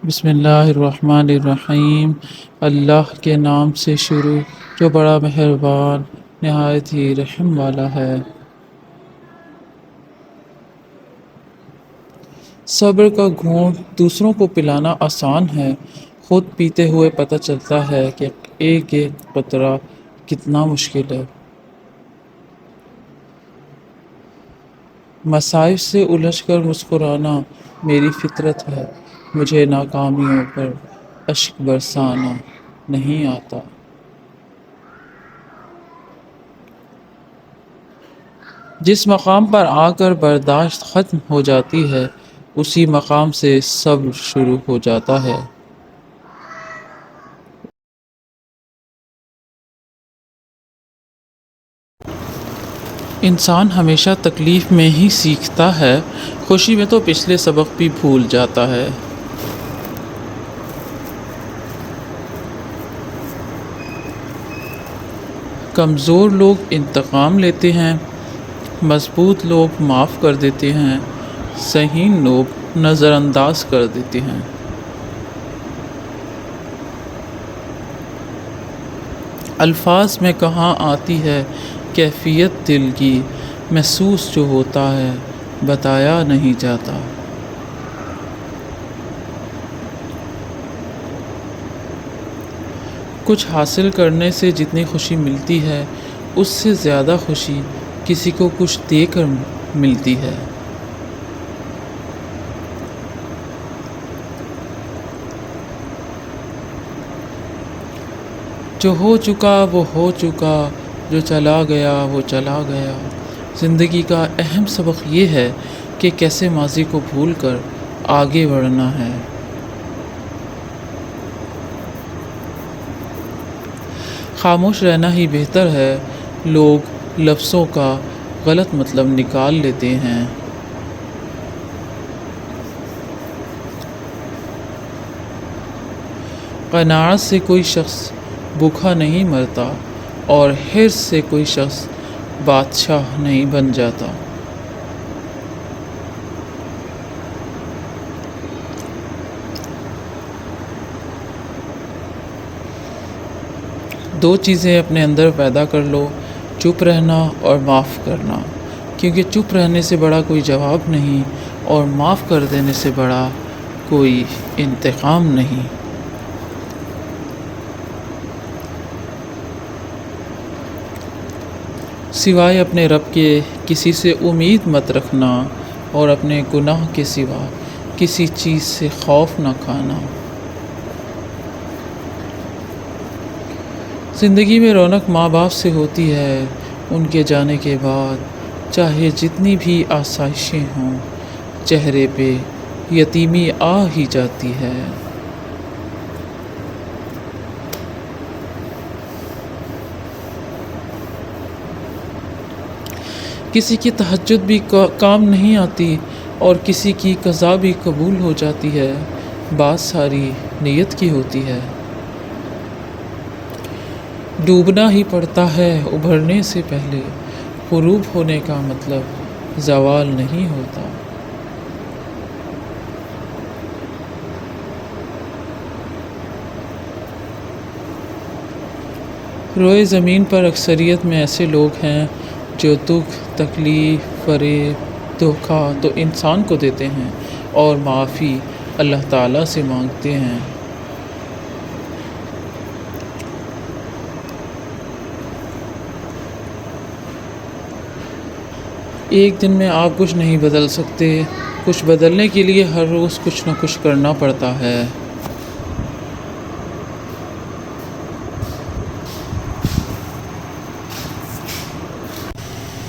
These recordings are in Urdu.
بسم اللہ الرحمن الرحیم۔ اللہ کے نام سے شروع جو بڑا مہربان نہایت ہی رحم والا ہے۔ صبر کا گھونٹ دوسروں کو پلانا آسان ہے، خود پیتے ہوئے پتہ چلتا ہے کہ ایک ایک قطرہ کتنا مشکل ہے۔ مصائب سے الجھ کر مسکرانا میری فطرت ہے، مجھے ناکامیوں پر اشک برسانا نہیں آتا۔ جس مقام پر آ کر برداشت ختم ہو جاتی ہے، اسی مقام سے صبر شروع ہو جاتا ہے۔ انسان ہمیشہ تکلیف میں ہی سیکھتا ہے، خوشی میں تو پچھلے سبق بھی بھول جاتا ہے۔ کمزور لوگ انتقام لیتے ہیں، مضبوط لوگ معاف کر دیتے ہیں، ذہین لوگ نظر انداز کر دیتے ہیں۔ الفاظ میں کہاں آتی ہے کیفیت دل کی، محسوس جو ہوتا ہے بتایا نہیں جاتا۔ کچھ حاصل کرنے سے جتنی خوشی ملتی ہے، اس سے زیادہ خوشی کسی کو کچھ دے کر ملتی ہے۔ جو ہو چکا وہ ہو چکا، جو چلا گیا وہ چلا گیا۔ زندگی کا اہم سبق یہ ہے کہ کیسے ماضی کو بھول کر آگے بڑھنا ہے۔ خاموش رہنا ہی بہتر ہے، لوگ لفظوں کا غلط مطلب نکال لیتے ہیں۔ قناعت سے کوئی شخص بھوکا نہیں مرتا، اور حرص سے کوئی شخص بادشاہ نہیں بن جاتا۔ دو چیزیں اپنے اندر پیدا کر لو، چپ رہنا اور معاف کرنا، کیونکہ چپ رہنے سے بڑا کوئی جواب نہیں، اور معاف کر دینے سے بڑا کوئی انتقام نہیں۔ سوائے اپنے رب کے کسی سے امید مت رکھنا، اور اپنے گناہ کے سوا کسی چیز سے خوف نہ کھانا۔ زندگی میں رونق ماں باپ سے ہوتی ہے، ان کے جانے کے بعد چاہے جتنی بھی آسائشیں ہوں، چہرے پہ یتیمی آ ہی جاتی ہے۔ کسی کی تہجد بھی کام نہیں آتی، اور کسی کی قضا بھی قبول ہو جاتی ہے، بات ساری نیت کی ہوتی ہے۔ ڈوبنا ہی پڑتا ہے ابھرنے سے پہلے، غروب ہونے کا مطلب زوال نہیں ہوتا۔ روئے زمین پر اکثریت میں ایسے لوگ ہیں جو دکھ، تکلیف، فریب، دھوکہ تو انسان کو دیتے ہیں، اور معافی اللہ تعالیٰ سے مانگتے ہیں۔ ایک دن میں آپ کچھ نہیں بدل سکتے، کچھ بدلنے کے لیے ہر روز کچھ نہ کچھ کرنا پڑتا ہے۔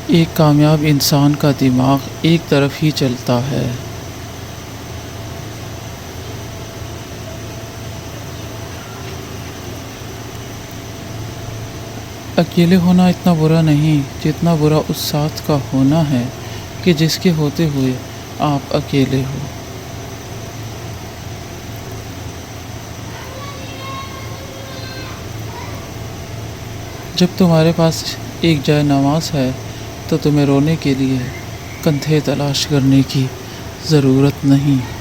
ایک کامیاب انسان کا دماغ ایک طرف ہی چلتا ہے۔ اکیلے ہونا اتنا برا نہیں جتنا برا اس ساتھ کا ہونا ہے کہ جس کے ہوتے ہوئے آپ اکیلے ہو۔ جب تمہارے پاس ایک جائے نماز ہے تو تمہیں رونے کے لیے کندھے تلاش کرنے کی ضرورت نہیں۔